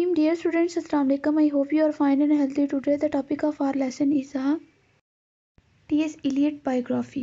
Bismillahirrahmanirrahim. Dear students, Assalamu alaikum. I hope you are fine and healthy today. The topic of our lesson is T.S. Eliot biography.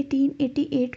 1888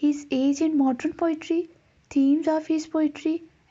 his age and modern poetry, themes of his poetry,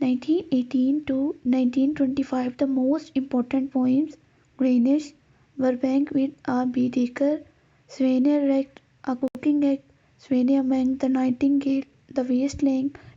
1918 to 1925, the most important poems, Greenwich, Burbank with a Baedeker, Swaney Wrecked, A Cooking Egg, Swaney Among the Nightingale, The Waste Land,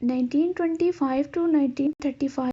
1925 to 1935,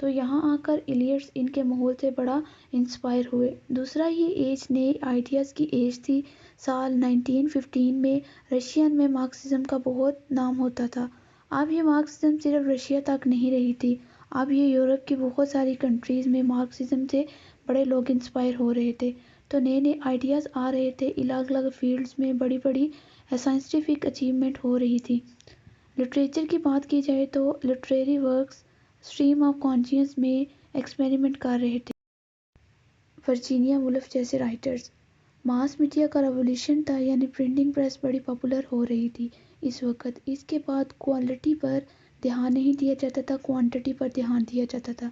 تو یہاں آ کر elites ان کے ماحول سے بڑا inspire ہوئے۔ دوسرا یہ ایج نئے آئیڈیاز کی ایج تھی۔ سال 1915 میں رشین میں مارکسزم کا بہت نام ہوتا تھا۔ اب یہ مارکسزم صرف رشیا تک نہیں رہی تھی، اب یہ یورپ کی بہت ساری کنٹریز میں مارکسزم سے بڑے لوگ انسپائر ہو رہے تھے، تو نئے نئے آئیڈیاز آ رہے تھے، الگ الگ فیلڈز میں بڑی بڑی سائنٹیفک اچیومنٹ ہو رہی تھی۔ لٹریچر کی بات کی جائے تو literary works stream of conscious میں ایکسپیریمنٹ کر رہے تھے۔ ورجینیا وولف جیسے رائٹرز۔ ماس میڈیا کا ریولیوشن تھا، یعنی پرنٹنگ پریس بڑی پاپولر ہو رہی تھی اس وقت۔ اس کے بعد کوالٹی پر دھیان نہیں دیا جاتا تھا، کوانٹٹی پر دھیان دیا جاتا تھا۔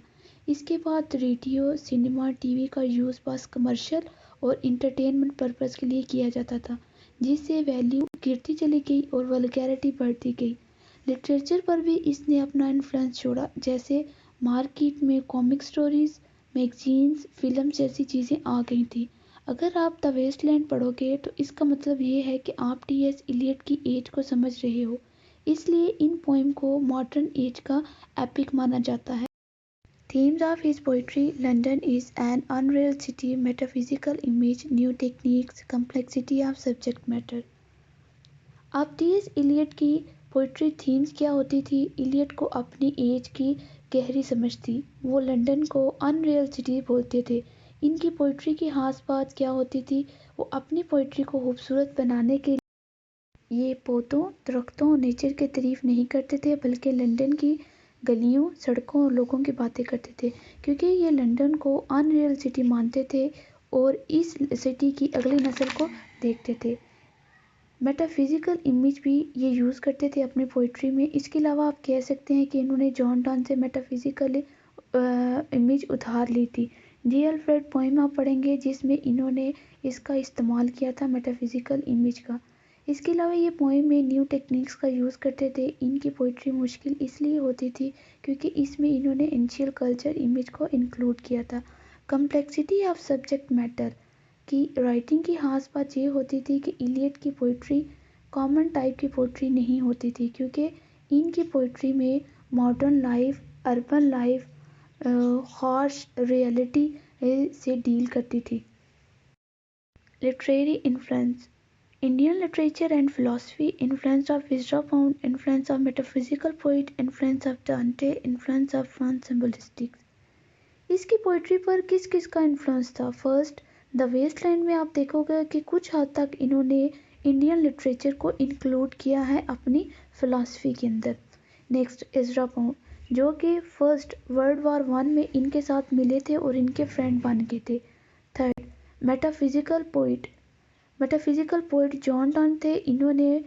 اس کے بعد ریڈیو، سینما، ٹی وی کا یوز بس کمرشل اور انٹرٹینمنٹ پرپز کے لیے کیا جاتا تھا، جس سے ویلیو گرتی چلی گئی اور ولگیرٹی بڑھتی گئی۔ لٹریچر پر بھی اس نے اپنا انفلوئنس چھوڑا، جیسے مارکیٹ میں کامک سٹوریز، میگزینز، فلمز جیسی چیزیں آ گئی تھیں۔ اگر آپ دی ویسٹ لینڈ پڑھو گے تو اس کا مطلب یہ ہے کہ آپ ٹی ایس ایلیٹ کی ایج کو سمجھ رہے ہو، اس لیے ان پوئم کو ماڈرن ایج کا ایپک مانا جاتا ہے۔ Themes of his poetry: London is an unreal city, metaphysical image, new techniques, complexity of subject matter. اب ٹی ایس ایلیٹ کی پوئٹری تھیمز کیا ہوتی تھی؟ ایلیٹ کو اپنی ایج کی گہری سمجھ تھی، وہ لنڈن کو ان ریئل سٹی بولتے تھے۔ ان کی پوئٹری کی خاص بات کیا ہوتی تھی؟ وہ اپنی پوئٹری کو خوبصورت بنانے کے لیے یہ پودوں، درختوں، نیچر کی تعریف نہیں کرتے تھے، بلکہ لنڈن کی گلیوں، سڑکوں اور لوگوں کی باتیں کرتے تھے، کیونکہ یہ لنڈن کو ان ریئل سٹی مانتے تھے اور اس سٹی کی اگلی نسل کو دیکھتے تھے۔ میٹافزیکل امیج بھی یہ یوز کرتے تھے اپنی پوئٹری میں۔ اس کے علاوہ آپ کہہ سکتے ہیں کہ انہوں نے جان ڈان سے میٹافزیکل امیج ادھار لی تھی۔ جی الفریڈ پوئم آپ پڑھیں گے جس میں انہوں نے اس کا استعمال کیا تھا میٹافزیکل امیج کا۔ اس کے علاوہ یہ پوئم میں نیو ٹیکنیکس کا یوز کرتے تھے۔ ان کی پوئٹری مشکل اس لیے ہوتی تھی کیونکہ اس میں انہوں نے اینشیل کلچر امیج کو انکلوڈ کیا تھا۔ کمپلیکسٹی آف سبجیکٹ میٹر کی رائٹنگ کی خاص بات یہ ہوتی تھی کہ ایلیٹ کی پوئٹری کامن ٹائپ کی پوئٹری نہیں ہوتی تھی، کیونکہ ان کی پوئٹری میں modern life, urban life, harsh reality سے ڈیل کرتی تھی۔ Literary influence: Indian literature and philosophy, influence of Ezra Pound, influence of metaphysical poet, influence of Dante, influence of France سمبولسٹکس۔ اس کی پوئٹری پر کس کس کا انفلوئنس تھا؟ فرسٹ، دی waste land میں آپ دیکھو گے کہ کچھ حد تک انہوں نے انڈین لٹریچر کو انکلوڈ کیا ہے اپنی فلاسفی کے اندر۔ نیکسٹ، ایزرا پاؤنڈ جو کہ فرسٹ ورلڈ وار 1 میں ان کے ساتھ ملے تھے اور ان کے فرینڈ بن گئے تھے۔ Third, metaphysical poet. Metaphysical poet John Donne تھے، انہوں نے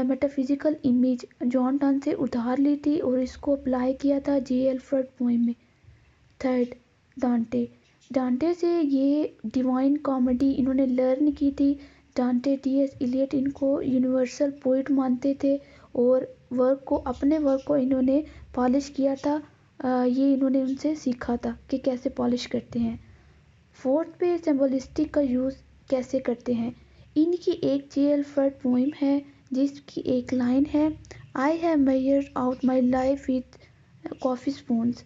میٹافزیکل امیج جان ڈان سے ادھار لی تھی اور اس کو اپلائی کیا تھا جے الفریڈ پوئم میں۔ تھرڈ، ڈانٹے۔ ڈانٹے سے یہ ڈیوائن کامیڈی انہوں نے لرن کی تھی۔ ڈانٹے، ٹی ایس ایلیٹ ان کو یونیورسل پوئٹ مانتے تھے اور اپنے ورک کو انہوں نے پالش کیا تھا، یہ انہوں نے ان سے سیکھا تھا کہ کیسے پالش کرتے ہیں۔ فورتھ پہ سمبولسٹک کا یوز کیسے کرتے ہیں۔ ان کی ایک جے الفریڈ پوئم ہے جس کی ایک لائن ہے "I have measured out my life with coffee spoons"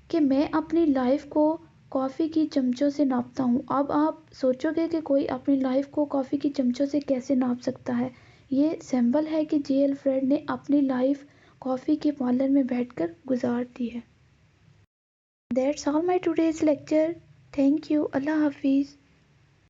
کہ میں اپنی لائف کو کافی کی چمچوں سے ناپتا ہوں۔ اب آپ سوچو گے کہ کوئی اپنی لائف کو کافی کی چمچوں سے کیسے ناپ سکتا ہے؟ یہ سمبل ہے کہ جے الفریڈ نے اپنی لائف کافی کے پارلر میں بیٹھ کر گزار دی ہے۔ That's all my today's lecture. Thank you. اللہ حافظ.